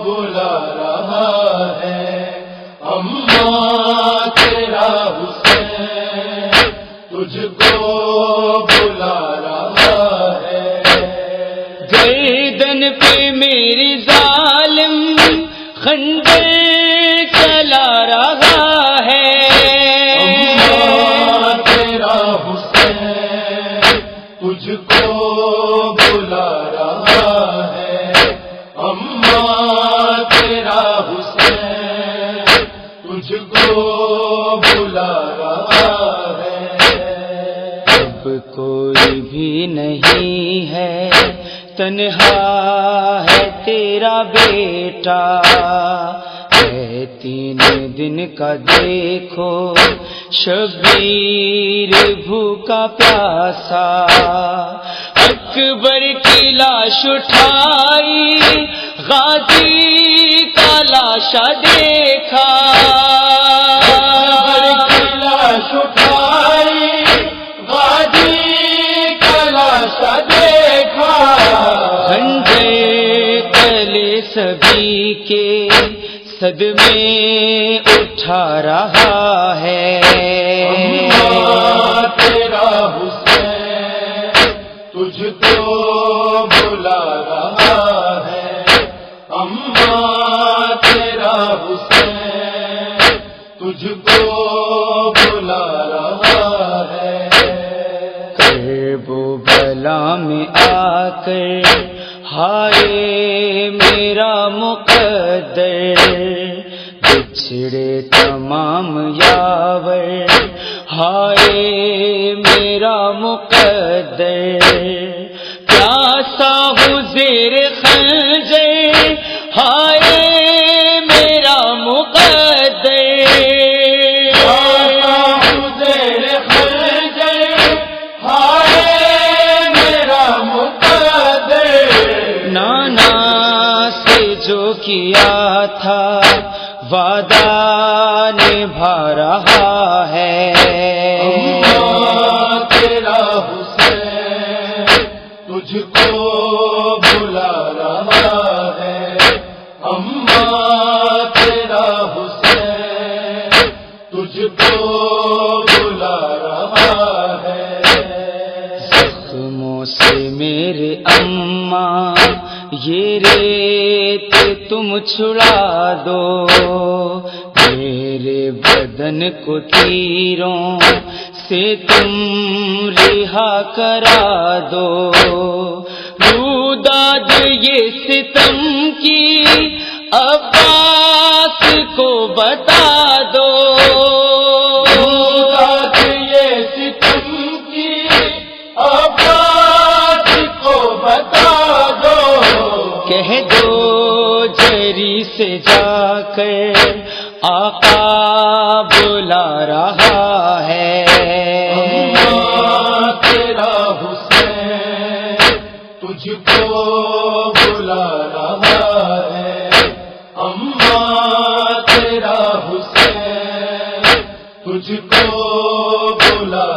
بلا رہا ہے، اماں تیرا حسین تجھ کو بلا رہا ہے۔ گردن پہ میری ظالم خنجر چلا رہا ہے، اماں تیرا حسین تجھ کو بلا رہا ہے، اماں تیرا حسین تجھ کو بلا رہا ہے۔ اب کوئی بھی نہیں ہے، تنہا ہے تیرا بیٹا، ہے 3 دن کا دیکھو شبیر بھوکا پیاسا، اکبر کی لاش اٹھائی غازی کا لاشا دیکھا، اکبر کی لاش اٹھائی غازی کا لاشا دیکھا، خنجر تلے سبھی کے صدمے اٹھا رہا ہے، اماں تیرا حسین تجھ کو بلا رہا ہے، اماں تیرا حسین تجھ کو بلا رہا ہے۔ کرب و بلا میں آ کر ہائے میرا مقدر، بچھڑے تمام یاور ہائے میرا مقدر، پیاسا ہوں زیر خنجر ہائے میرا مقدر، نانا سے جو کیا تھا وعدہ نبھا رہا ہے، اماں تیرا حسین تجھ کو بلا رہا ہے، اماں تیرا حسین تجھ کو بلا رہا ہے۔ زخموں سے میرے اماں یہ ریت تم چھڑا دو، میرے بدن کو تیروں سے تم رہا کرا دو، روداد یہ ستم کی عباس کو بتا دو، روداد یہ ستم کی عباس کو بتا دو، کہہ دو جری سے جا کر آقا بلا رہا ہے، اماں تیرا حسین تجھ کو بلا رہا ہے، اماں تیرا حسین تجھ کو بلا